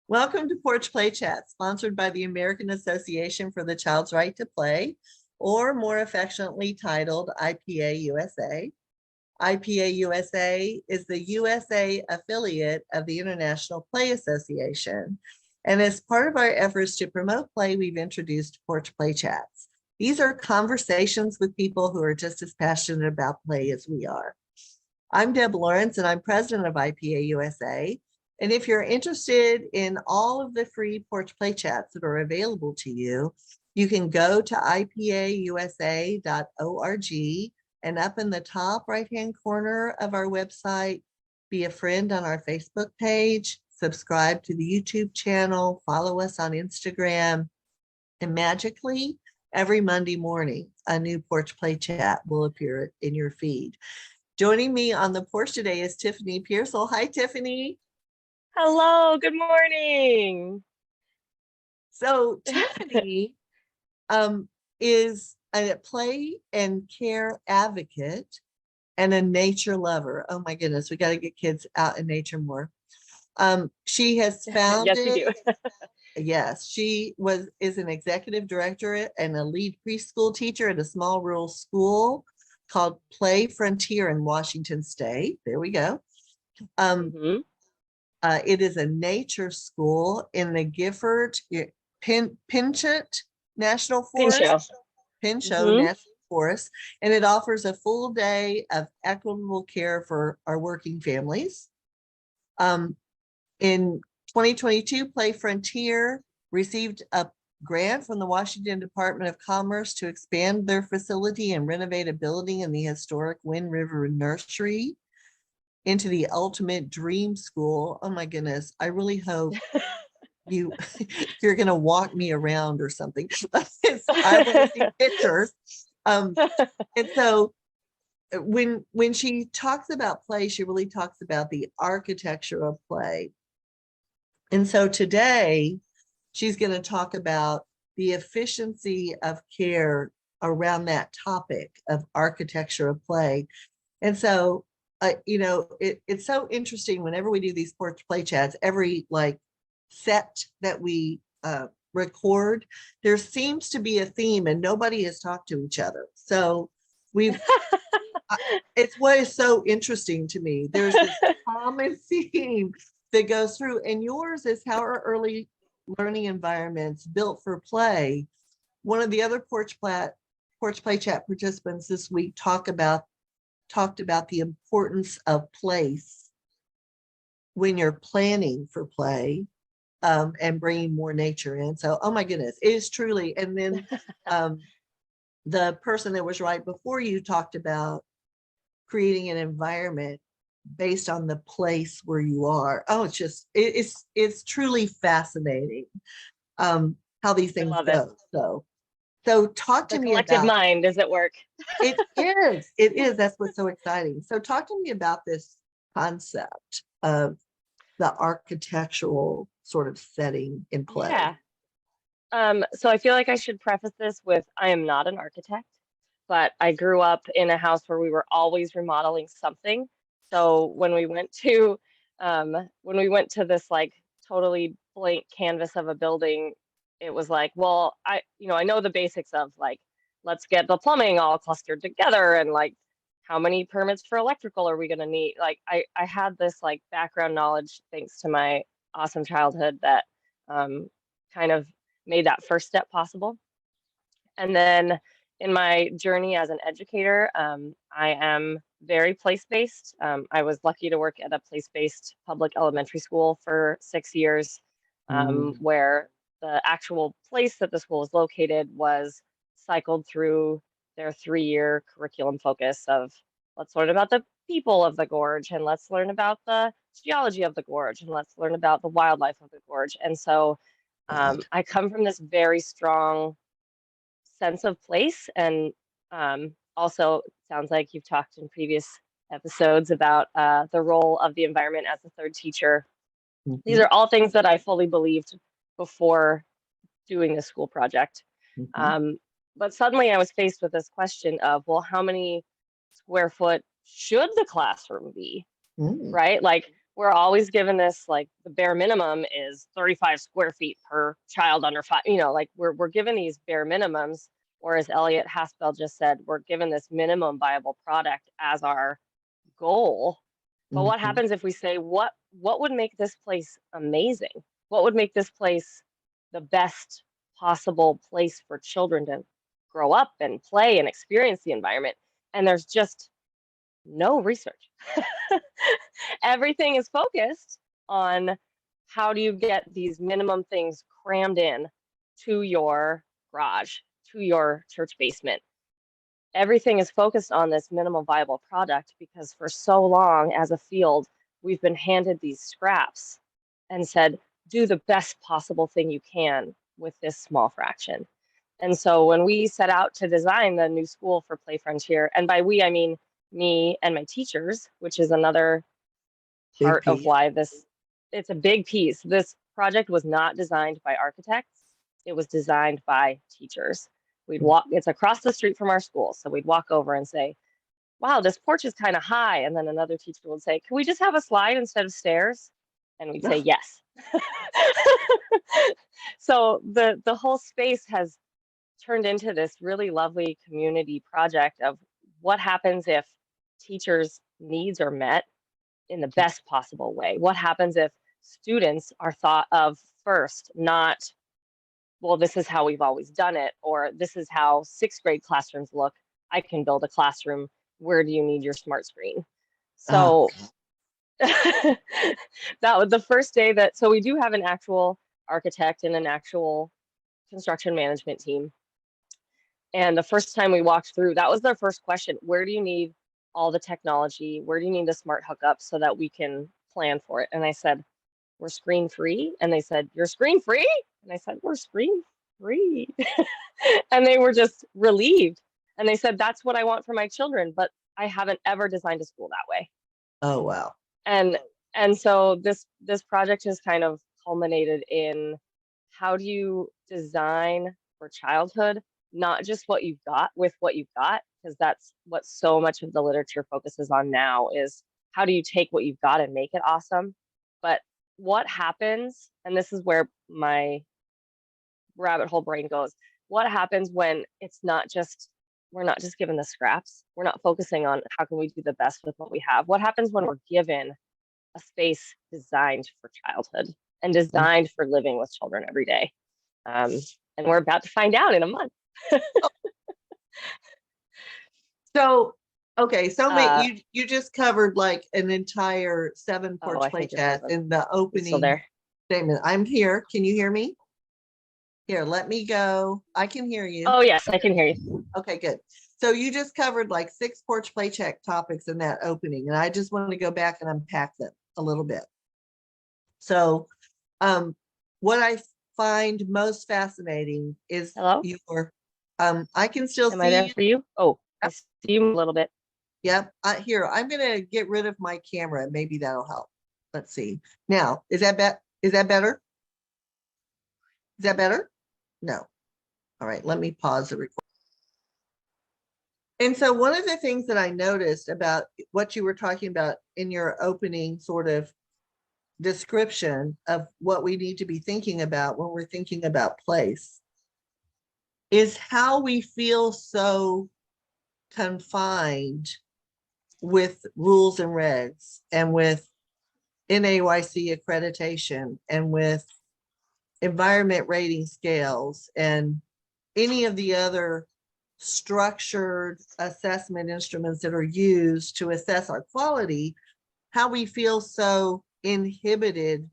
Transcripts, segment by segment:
Welcome to Porch Play Chat, sponsored by the American Association for the Child's Right to Play, or more affectionately titled IPA USA. IPA USA is the USA affiliate of the International Play Association. And as part of our efforts to promote play, we've introduced Porch Play Chats. These are conversations with people who are just as passionate about play as we are. I'm Deb Lawrence, and I'm president of IPA USA. And if you're interested in all of the free Porch Play Chats that are available to you, you can go to ipausa.org, and up in the top right-hand corner of our website, be a friend on our Facebook page, subscribe to the YouTube channel, follow us on Instagram, and magically, every Monday morning, a new Porch Play Chat will appear in your feed. Joining me on the porch today is Tiffany Pearsal. Hi, Tiffany. Hello, good morning. So Tiffany is a play and care advocate and a nature lover. Oh my goodness, we got to get kids out in nature more. She has founded, Yes, we do. yes, she is an executive director and a lead preschool teacher at a small rural school called Play Frontier in Washington State. There we go. It is a nature school in the Gifford Pinchot National Forest. Pinchot National Forest, and it offers a full day of equitable care for our working families. In 2022, Play Frontier received a grant from the Washington Department of Commerce to expand their facility and renovate a building in the historic Wind River Nursery into the ultimate dream school. Oh my goodness, I really hope you're going to walk me around or something. I want to see pictures. And so when she talks about play, she really talks about the architecture of play. And so today she's going to talk about the efficiency of care around that topic of architecture of play. And so it's so interesting whenever we do these Porch Play Chats, every set that we record, there seems to be a theme and nobody has talked to each other. So it's what is so interesting to me. There's this common theme that goes through, and yours is how are early learning environments built for play. One of the other Porch Play Chat participants this week talked about the importance of place when you're planning for play and bringing more nature in. So, oh my goodness, it is truly. And then the person that was right before you talked about creating an environment based on the place where you are. Oh, it's truly fascinating how these things go. So talk to me about the collective mind is at work. It is. That's what's so exciting. So talk to me about this concept of the architectural sort of setting in play. Yeah. So I feel like I should preface this with I am not an architect, but I grew up in a house where we were always remodeling something. So when we went to this totally blank canvas of a building, it was like, well, I know the basics of let's get the plumbing all clustered together and how many permits for electrical are we going to need? I had this background knowledge thanks to my awesome childhood that kind of made that first step possible. And then in my journey as an educator, I am very place-based. I was lucky to work at a place-based public elementary school for 6 years, where the actual place that the school is located was cycled through their 3-year curriculum focus of let's learn about the people of the gorge, and let's learn about the geology of the gorge, and let's learn about the wildlife of the gorge. And so I come from this very strong sense of place, and also sounds like you've talked in previous episodes about the role of the environment as a third teacher. These are all things that I fully believed before doing this school project. But suddenly I was faced with this question of, well, how many square foot should the classroom be? Right? we're always given this, like the bare minimum is 35 square feet per child under 5, like we're given these bare minimums, or as Elliot Haspel just said, we're given this minimum viable product as our goal. But what happens if we say, what would make this place amazing? What would make this place the best possible place for children to grow up and play and experience the environment? And there's just no research. Everything is focused on how do you get these minimum things crammed in to your garage, to your church basement. Everything is focused on this minimum viable product because for so long as a field, we've been handed these scraps and said, do the best possible thing you can with this small fraction. And so when we set out to design the new school for Play Frontier, and by we, I mean me and my teachers, which is another part of why it's a big piece. This project was not designed by architects. It was designed by teachers. It's across the street from our school. So we'd walk over and say, wow, this porch is kind of high. And then another teacher would say, can we just have a slide instead of stairs? And we'd say, yes. So the whole space has turned into this really lovely community project of what happens if teachers' needs are met in the best possible way. What happens if students are thought of first, not, well, this is how we've always done it, or this is how 6th grade classrooms look. I can build a classroom. Where do you need your smart screen? So that was the first day so we do have an actual architect and an actual construction management team. And the first time we walked through, that was their first question. Where do you need all the technology? Where do you need the smart hookup so that we can plan for it? And I said, we're screen free. And they said, you're screen free? And I said, we're screen free. And they were just relieved. And they said, that's what I want for my children, but I haven't ever designed a school that way. Oh, wow. And so this project has kind of culminated in how do you design for childhood, not just what you've got with what you've got, because that's what so much of the literature focuses on now is how do you take what you've got and make it awesome? But what happens, and this is where my rabbit hole brain goes, what happens when we're not just given the scraps, we're not focusing on how can we do the best with what we have? What happens when we're given a space designed for childhood and designed for living with children every day? And we're about to find out in a month. So, okay, so you just covered like an entire 7 Porch Play Chats in the opening statement. I'm here. Can you hear me? Here, let me go. I can hear you. Oh, yes, I can hear you. Okay, good. So you just covered like 6 Porch Play Chat topics in that opening, and I just want to go back and unpack them a little bit. So what I find most fascinating is your, I can still see. Am I there for you? Oh, I see you a little bit. Yep. Here, I'm going to get rid of my camera. Maybe that'll help. Let's see. Now, is that better? Is that better? No. All right. Let me pause the recording. And so one of the things that I noticed about what you were talking about in your opening sort of description of what we need to be thinking about when we're thinking about place is how we feel so confined with rules and regs and with NAYC accreditation and with environment rating scales and any of the other structured assessment instruments that are used to assess our quality, how we feel so inhibited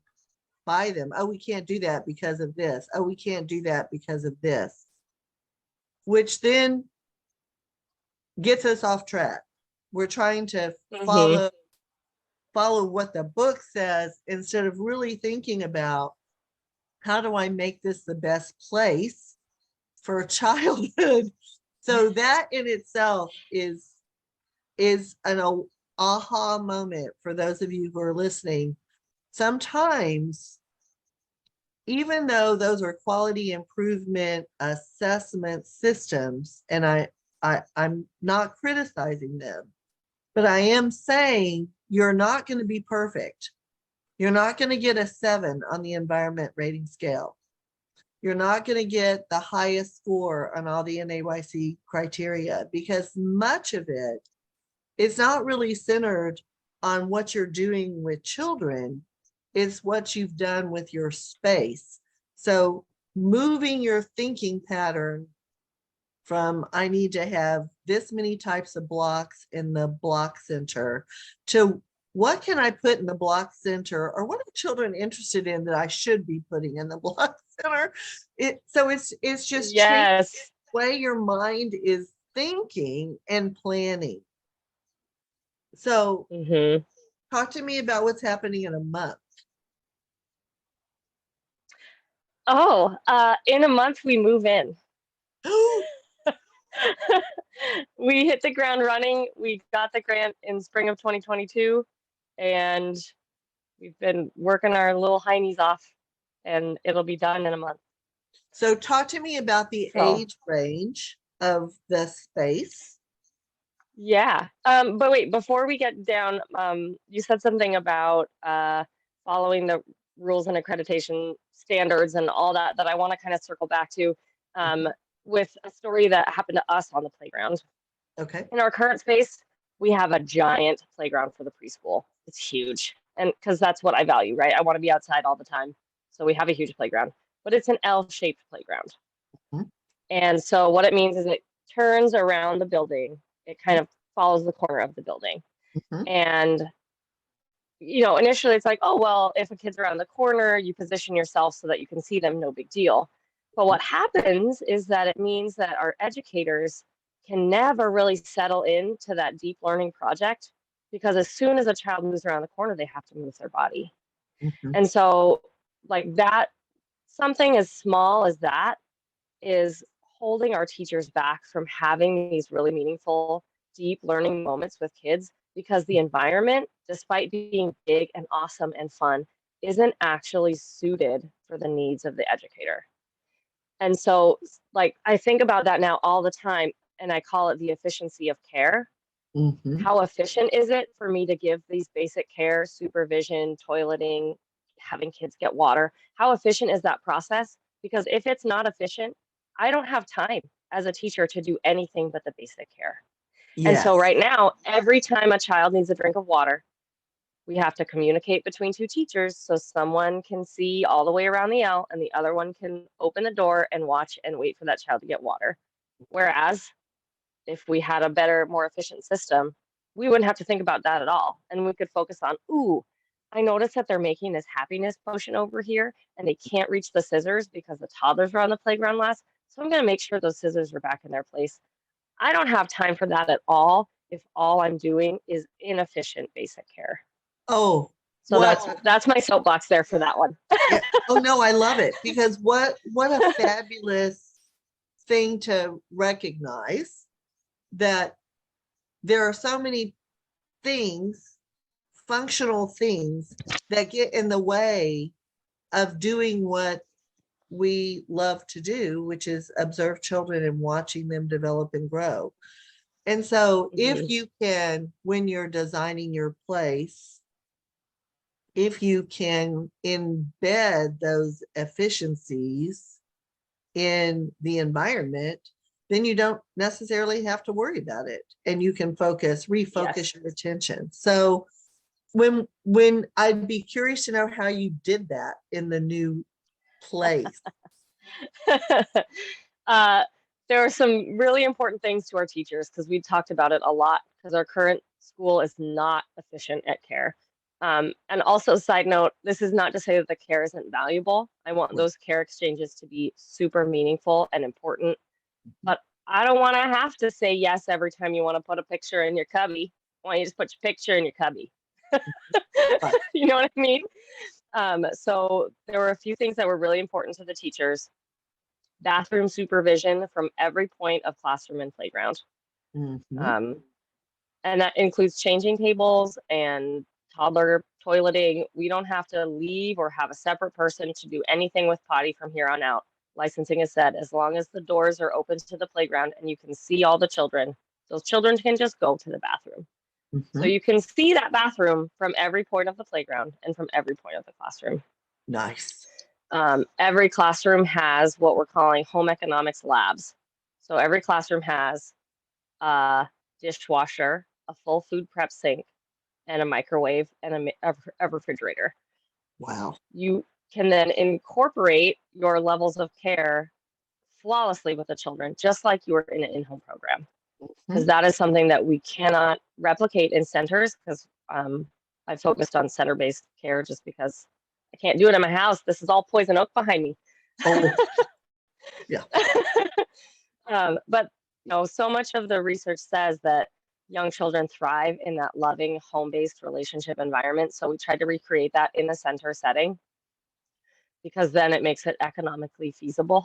by them. Oh, we can't do that because of this. Oh, we can't do that because of this, which then gets us off track. We're trying to follow what the book says instead of really thinking about how do I make this the best place for childhood. So that in itself is an aha moment for those of you who are listening. Sometimes, even though those are quality improvement assessment systems, and I'm not criticizing them, but I am saying you're not going to be perfect. You're not going to get a 7 on the environment rating scale. You're not going to get the highest score on all the NAYC criteria, because much of it is not really centered on what you're doing with children. It's what you've done with your space. So moving your thinking pattern from I need to have this many types of blocks in the block center to what can I put in the block center, or what are children interested in that I should be putting in the block center? So it's just changing Yes. the way your mind is thinking and planning. So talk to me about what's happening in a month. Oh, in a month we move in. We hit the ground running. We got the grant in spring of 2022, and we've been working our little heinies off, and it'll be done in a month. So talk to me about the age range of the space. Yeah. But wait, before we get down, you said something about following the rules and accreditation standards and all that I want to kind of circle back to with a story that happened to us on the playground. Okay. In our current space, we have a giant playground for the preschool. It's huge. And because that's what I value, right? I want to be outside all the time. So we have a huge playground, but it's an L-shaped playground. And so what it means is it turns around the building. It kind of follows the corner of the building. And, you know, initially it's like, oh, well, if a kid's around the corner, you position yourself so that you can see them, no big deal. But what happens is that it means that our educators can never really settle into that deep learning project, because as soon as a child moves around the corner, they have to move their body. And so like that, something as small as that is holding our teachers back from having these really meaningful, deep learning moments with kids, because the environment, despite being big and awesome and fun, isn't actually suited for the needs of the educator. And so, like, I think about that now all the time, and I call it the efficiency of care. How efficient is it for me to give these basic care, supervision, toileting, having kids get water? How efficient is that process? Because if it's not efficient, I don't have time as a teacher to do anything but the basic care. And so right now, every time a child needs a drink of water, we have to communicate between two teachers so someone can see all the way around the L and the other one can open the door and watch and wait for that child to get water. Whereas if we had a better, more efficient system, we wouldn't have to think about that at all. And we could focus on, ooh, I noticed that they're making this happiness potion over here and they can't reach the scissors because the toddlers were on the playground last. So I'm going to make sure those scissors are back in their place. I don't have time for that at all if all I'm doing is inefficient basic care. Oh, so that's my soapbox there for that one. Yeah. Oh no, I love it, because what a fabulous thing to recognize that there are so many things, functional things, that get in the way of doing what we love to do, which is observe children and watching them develop and grow. And so if you can, when you're designing your place, if you can embed those efficiencies in the environment, then you don't necessarily have to worry about it, and you can refocus your attention. So when I'd be curious to know how you did that in the new place. There are some really important things to our teachers, because we talked about it a lot, because our current school is not efficient at care. And also, side note, this is not to say that the care isn't valuable. I want those care exchanges to be super meaningful and important, but I don't want to have to say yes every time you want to put a picture in your cubby. Why don't you just put your picture in your cubby? You know what I mean? So there were a few things that were really important to the teachers. Bathroom supervision from every point of classroom and playground. And that includes changing tables and toddler toileting. We don't have to leave or have a separate person to do anything with potty from here on out. Licensing is said, as long as the doors are open to the playground and you can see all the children, those children can just go to the bathroom. So you can see that bathroom from every point of the playground and from every point of the classroom. Nice. Every classroom has what we're calling home economics labs. So every classroom has a dishwasher, a full food prep sink, and a microwave and a refrigerator. Wow. You can then incorporate your levels of care flawlessly with the children, just like you were in an in-home program. Because that is something that we cannot replicate in centers, because I focused on center-based care just because I can't do it in my house. This is all poison oak behind me. Oh, yeah. But so much of the research says that young children thrive in that loving home-based relationship environment. So we tried to recreate that in the center setting, because then it makes it economically feasible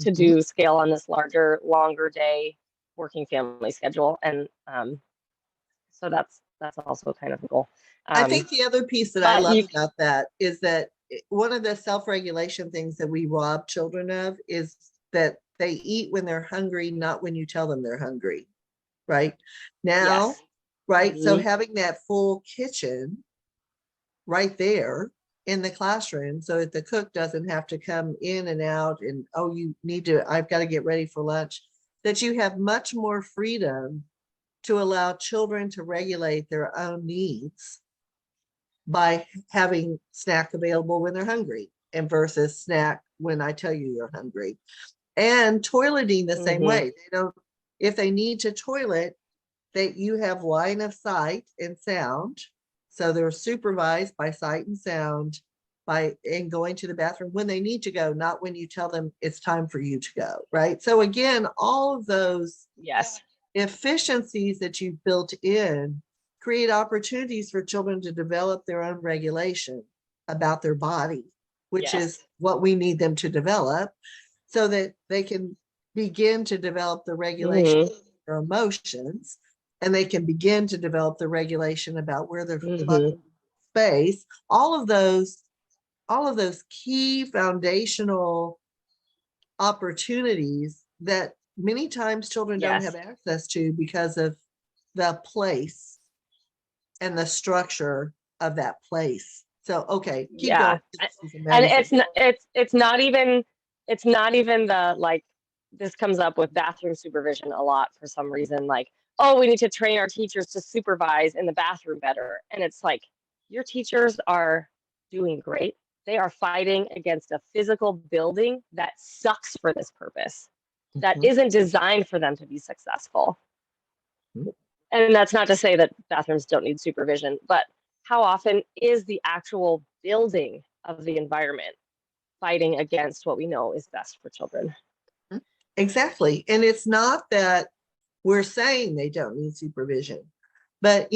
to do scale on this larger, longer day working family schedule. And so that's also kind of a goal. I think the other piece that I love about that is that one of the self-regulation things that we rob children of is that they eat when they're hungry, not when you tell them they're hungry. Right now, yes. right? So having that full kitchen right there in the classroom, so that the cook doesn't have to come in and out and, oh, I've got to get ready for lunch, that you have much more freedom to allow children to regulate their own needs by having snack available when they're hungry and versus snack when I tell you you're hungry. And toileting the same way. They don't, if they need to toilet, that you have line of sight and sound. So they're supervised by sight and sound and going to the bathroom when they need to go, not when you tell them it's time for you to go, right? So again, all of those efficiencies that you've built in create opportunities for children to develop their own regulation about their body, which is what we need them to develop, so that they can begin to develop the regulation of their emotions, and they can begin to develop the regulation about where they're space. All of those key foundational opportunities that many times children don't have access to because of the place and the structure of that place. So, okay, keep going. And it's not even the, like, this comes up with bathroom supervision a lot for some reason, like, oh, we need to train our teachers to supervise in the bathroom better. And it's like, your teachers are doing great. They are fighting against a physical building that sucks for this purpose, that isn't designed for them to be successful. And that's not to say that bathrooms don't need supervision, but how often is the actual building of the environment fighting against what we know is best for children? Exactly. And it's not that we're saying they don't need supervision, but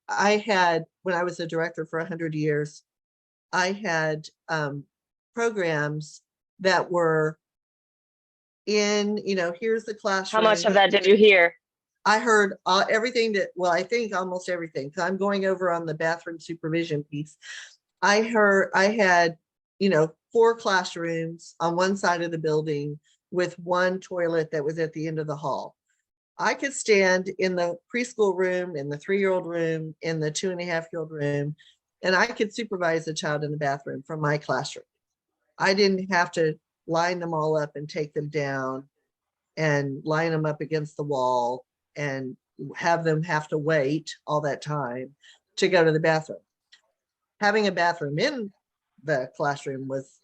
I had, when I was a director for 100 years, I had programs that were in, here's the classroom. How much of that did you hear? I heard everything I think almost everything, because I'm going over on the bathroom supervision piece. I had, 4 classrooms on one side of the building with one toilet that was at the end of the hall. I could stand in the preschool room, in the 3-year-old room, in the 2.5-year-old room, and I could supervise a child in the bathroom from my classroom. I didn't have to line them all up and take them down and line them up against the wall and have them have to wait all that time to go to the bathroom. Having a bathroom in the classroom was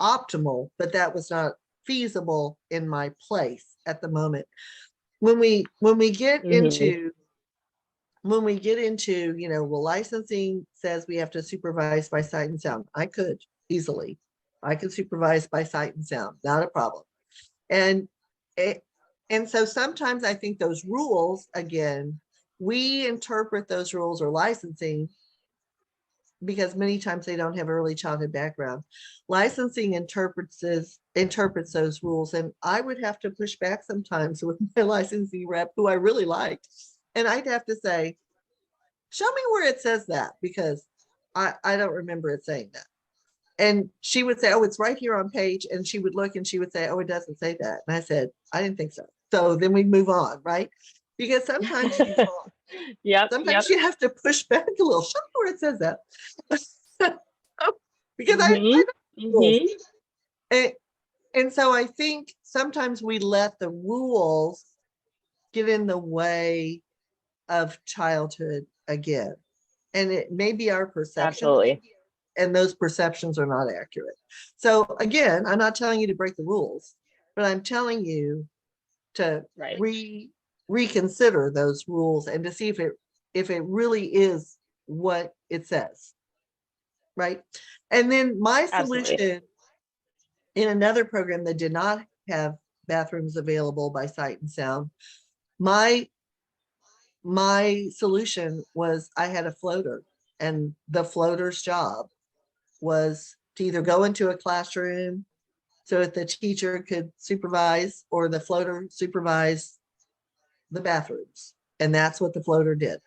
optimal, but that was not feasible in my place at the moment. When we get into, licensing says we have to supervise by sight and sound. I could supervise by sight and sound, not a problem. And so sometimes I think those rules, again, we interpret those rules or licensing because many times they don't have early childhood background. Licensing interprets those rules. And I would have to push back sometimes with my licensing rep, who I really liked. And I'd have to say, show me where it says that, because I don't remember it saying that. And she would say, oh, it's right here on page. And she would look and she would say, oh, it doesn't say that. And I said, I didn't think so. So then we move on, right? Because sometimes Yep. Sometimes you have to push back a little. Show me where it says that. Because and so I think sometimes we let the rules get in the way of childhood again. And it may be our perception. Absolutely. And those perceptions are not accurate. So again, I'm not telling you to break the rules, but I'm telling you to reconsider those rules and to see if it really is what it says. Right. And then my solution in another program that did not have bathrooms available by sight and sound, my solution was I had a floater, and the floater's job was to either go into a classroom so that the teacher could supervise, or the floater supervise the bathrooms. And that's what the floater did.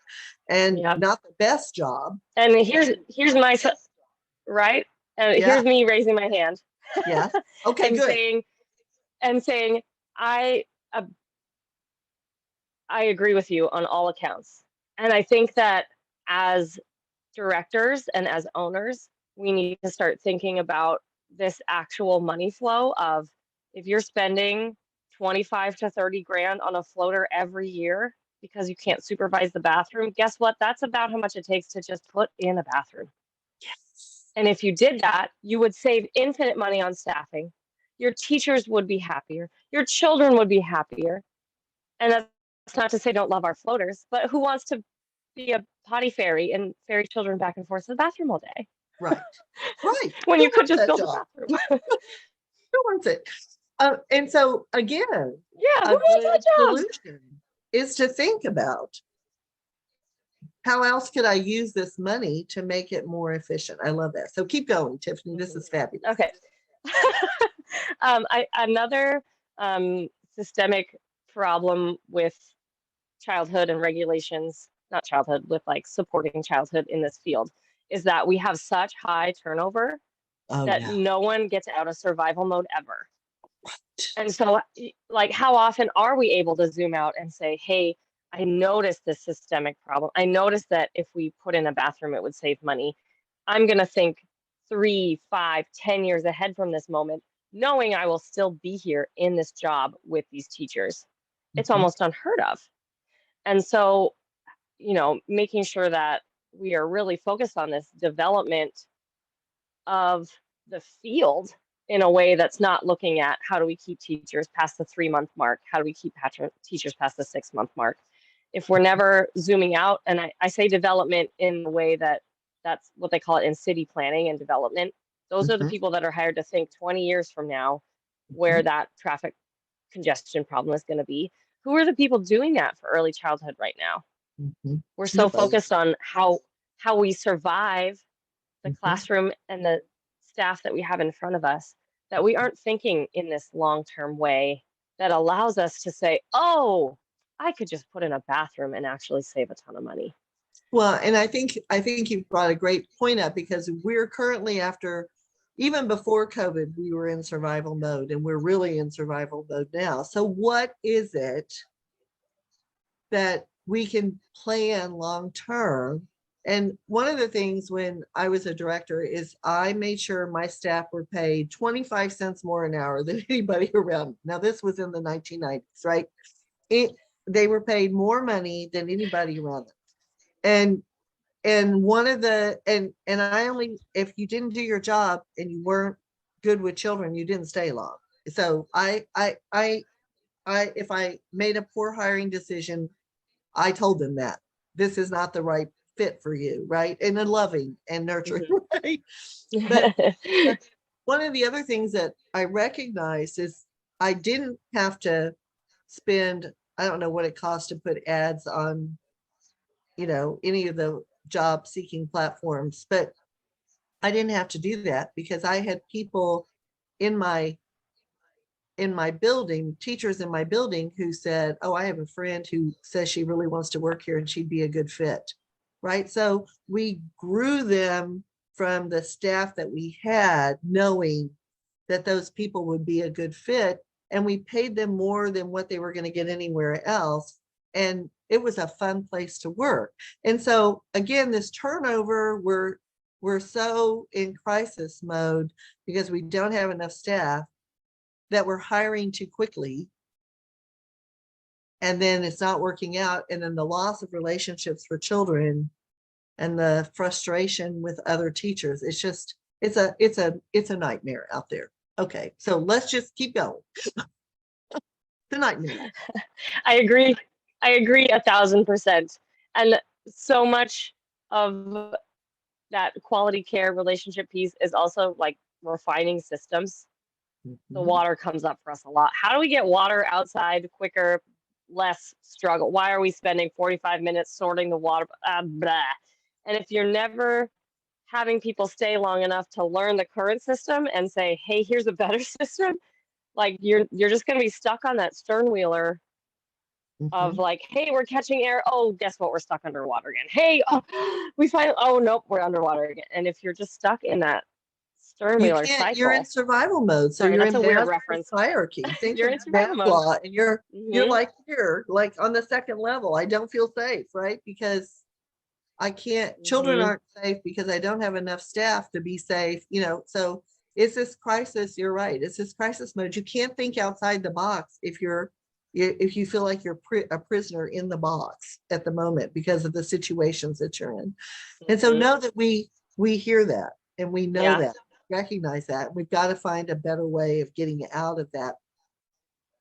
And not the best job. And here's my right. And here's me raising my hand. Yeah. Okay, and good. saying I agree with you on all accounts. And I think that as directors and as owners, we need to start thinking about this actual money flow of, if you're spending 25 to 30 grand on a floater every year because you can't supervise the bathroom, guess what? That's about how much it takes to just put in a bathroom. Yes. And if you did that, you would save infinite money on staffing. Your teachers would be happier. Your children would be happier. And that's not to say don't love our floaters, but who wants to be a potty fairy and ferry children back and forth to the bathroom all day? Right. Right. When you could just build a bathroom. Who wants it? And so again, who wants that job? Solution is to think about, how else could I use this money to make it more efficient? I love that. So keep going, Tiffany. This is fabulous. Okay. Another systemic problem with childhood and regulations, not childhood, with like supporting childhood in this field, is that we have such high turnover that no one gets out of survival mode ever. And so, like, how often are we able to zoom out and say, hey, I noticed this systemic problem. I noticed that if we put in a bathroom, it would save money. I'm going to think 3, 5, 10 years ahead from this moment, knowing I will still be here in this job with these teachers. It's almost unheard of. And so, making sure that we are really focused on this development of the field in a way that's not looking at how do we keep teachers past the 3-month mark? How do we keep teachers past the 6-month mark? If we're never zooming out, and I say development in the way that's what they call it in city planning and development. Those are the people that are hired to think 20 years from now where that traffic congestion problem is going to be. Who are the people doing that for early childhood right now? We're so focused on how we survive the classroom and the staff that we have in front of us, that we aren't thinking in this long-term way that allows us to say, oh, I could just put in a bathroom and actually save a ton of money. Well, and I think you've brought a great point up, because we're currently, after, even before COVID, we were in survival mode, and we're really in survival mode now. So what is it that we can plan long-term? And one of the things when I was a director is I made sure my staff were paid 25 cents more an hour than anybody around. Now, this was in the 1990s, right? They were paid more money than anybody around them. And one of the, and I only, if you didn't do your job and you weren't good with children, you didn't stay long. So if I made a poor hiring decision, I told them that this is not the right fit for you, right? And a loving and nurturing, right? But one of the other things that I recognized is I didn't have to spend, I don't know what it costs to put ads on, any of the job seeking platforms, but I didn't have to do that because I had people in my building, teachers in my building, who said, oh, I have a friend who says she really wants to work here and she'd be a good fit, right? So we grew them from the staff that we had, knowing that those people would be a good fit, and we paid them more than what they were going to get anywhere else. And it was a fun place to work. And so again, this turnover, we're so in crisis mode because we don't have enough staff that we're hiring too quickly. And then it's not working out. And then the loss of relationships for children and the frustration with other teachers. It's just, it's a nightmare out there. Okay, so let's just keep going. The nightmare. I agree. I agree 1,000%. And so much of that quality care relationship piece is also like refining systems. The water comes up for us a lot. How do we get water outside quicker, less struggle? Why are we spending 45 minutes sorting the water? Blah. And if you're never having people stay long enough to learn the current system and say, hey, here's a better system, like you're just going to be stuck on that stern wheeler of like, hey, we're catching air. Oh, guess what? We're stuck underwater again. Hey, oh, we find, oh, nope, we're underwater again. And if you're just stuck in that stern You wheeler can't, cycle, you're in survival mode. So sorry, you're that's in a weird Maslow's reference. hierarchy. Think You're of in survival mode. Maslow, and you're like here, like on the second level. I don't feel safe, right? Because I can't, children aren't safe because I don't have enough staff to be safe, you know. So it's this crisis, you're right. It's this crisis mode. You can't think outside the box if you feel like you're a prisoner in the box at the moment because of the situations that you're in. And so know that we hear that, and we know that, recognize that. We've got to find a better way of getting out of that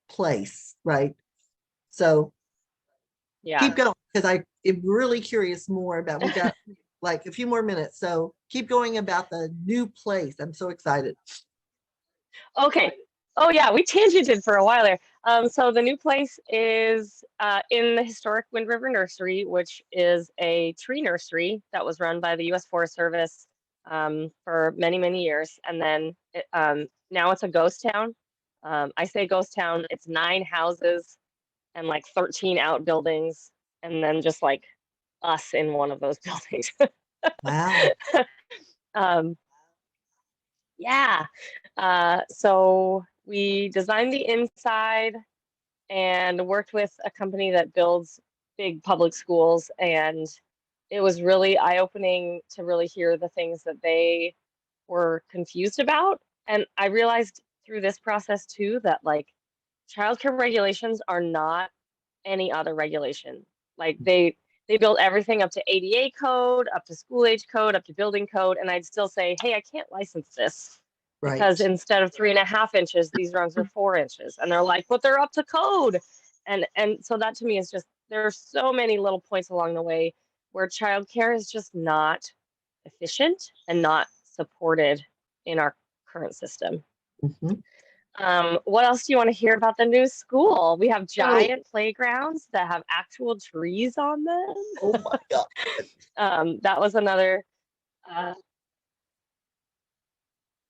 place, right? So keep going, because I'm really curious more about, we got like a few more minutes. So keep going about the new place. I'm so excited. Okay. Oh yeah, we tangented for a while there. So the new place is in the historic Wind River Nursery, which is a tree nursery that was run by the U.S. Forest Service for many, many years. And then now it's a ghost town. I say ghost town, it's 9 houses and like 13 outbuildings, and then just like us in one of those buildings. Wow. Yeah. So we designed the inside and worked with a company that builds big public schools. And it was really eye-opening to really hear the things that they were confused about. And I realized through this process too that like childcare regulations are not any other regulation. Like they build everything up to ADA code, up to school age code, up to building code, and I'd still say, hey, I can't license this because instead of 3.5 inches, these rungs are 4 inches, and they're like, but they're up to code, and so that to me is just, there are so many little points along the way where childcare is just not efficient and not supported in our current system. What else do you want to hear about the new school? We have giant playgrounds that have actual trees on them. Oh my God. That was another,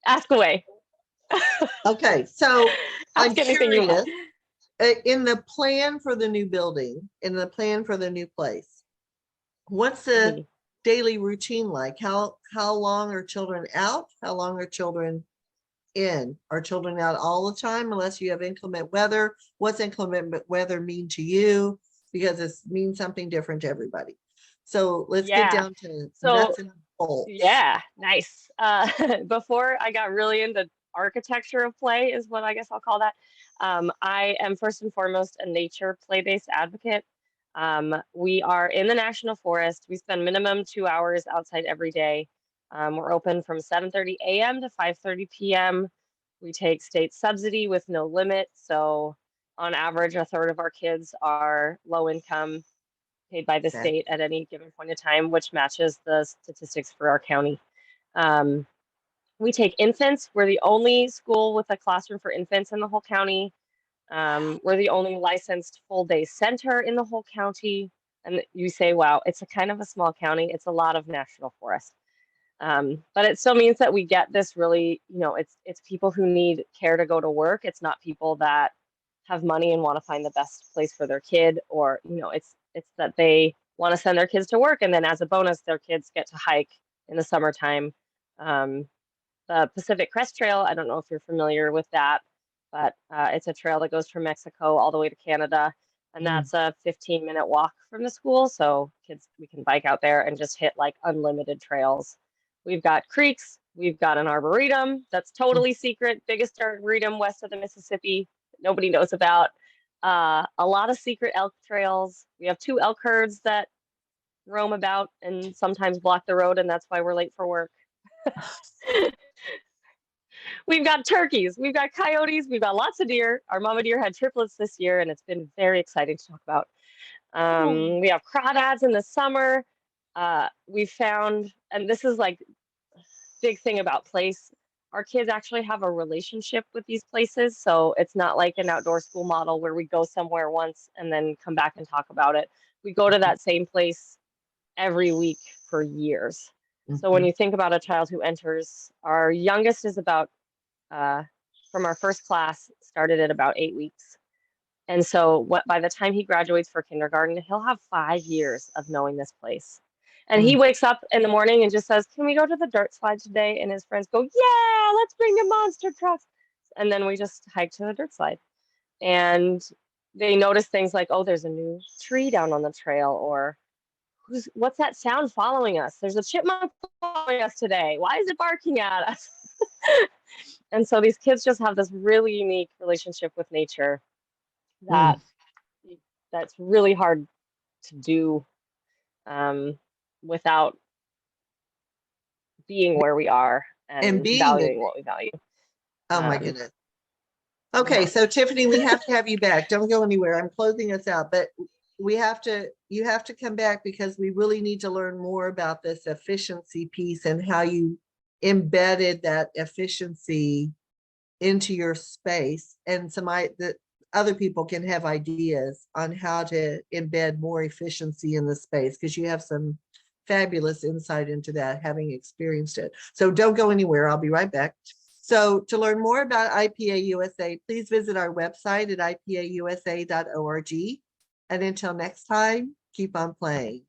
ask away. Okay, so I'm ask anything you curious, want. in the plan for the new building, in the plan for the new place, what's the daily routine like? How long are children out? How long are children in? Are children out all the time unless you have inclement weather? What's inclement weather mean to you? Because it means something different to everybody. So let's get down to nuts and bolts. Yeah, nice. Before I got really into architecture of play is what I guess I'll call that. I am first and foremost a nature play-based advocate. We are in the National Forest. We spend minimum 2 hours outside every day. We're open from 7:30 a.m. to 5:30 p.m. We take state subsidy with no limit. So on average, 1/3 of our kids are low income, paid by the state at any given point in time, which matches the statistics for our county. We take infants. We're the only school with a classroom for infants in the whole county. We're the only licensed full-day center in the whole county. And you say, wow, it's a kind of a small county. It's a lot of national forest. But it still means that we get this really, you know, it's people who need care to go to work. It's not people that have money and want to find the best place for their kid, or, you know, it's that they want to send their kids to work, and then as a bonus, their kids get to hike in the summertime. The Pacific Crest Trail, I don't know if you're familiar with that, but it's a trail that goes from Mexico all the way to Canada. and that's a 15-minute walk from the school. So kids, we can bike out there and just hit like unlimited trails. We've got creeks. We've got an arboretum that's totally secret, biggest arboretum west of the Mississippi, nobody knows about. A lot of secret elk trails. We have 2 elk herds that roam about and sometimes block the road, and that's why we're late for work. We've got turkeys, we've got coyotes, we've got lots of deer. Our mama deer had triplets this year, and it's been very exciting to talk about. We have crawdads in the summer. We found, and this is like a big thing about place, our kids actually have a relationship with these places. So it's not like an outdoor school model where we go somewhere once and then come back and talk about it. We go to that same place every week for years. So when you think about a child who enters, our youngest is about, from our first class, started at about 8 weeks. And so by the time he graduates for kindergarten, he'll have 5 years of knowing this place. And he wakes up in the morning and just says, "Can we go to the dirt slide today?" And his friends go, "Yeah, let's bring the monster trucks." And then we just hike to the dirt slide. And they notice things like, "Oh, there's a new tree down on the trail," or "What's that sound following us? There's a chipmunk following us today. Why is it barking at us?" And so these kids just have this really unique relationship with nature that that's really hard to do without being where we are and valuing what we value. Oh my goodness. Okay, so Tiffany, we have to have you back. Don't go anywhere. I'm closing us out, but you have to come back because we really need to learn more about this efficiency piece and how you embedded that efficiency into your space, and that other people can have ideas on how to embed more efficiency in the space, because you have some fabulous insight into that, having experienced it. So don't go anywhere. I'll be right back. So to learn more about IPA USA, please visit our website at ipausa.org. And until next time, keep on playing.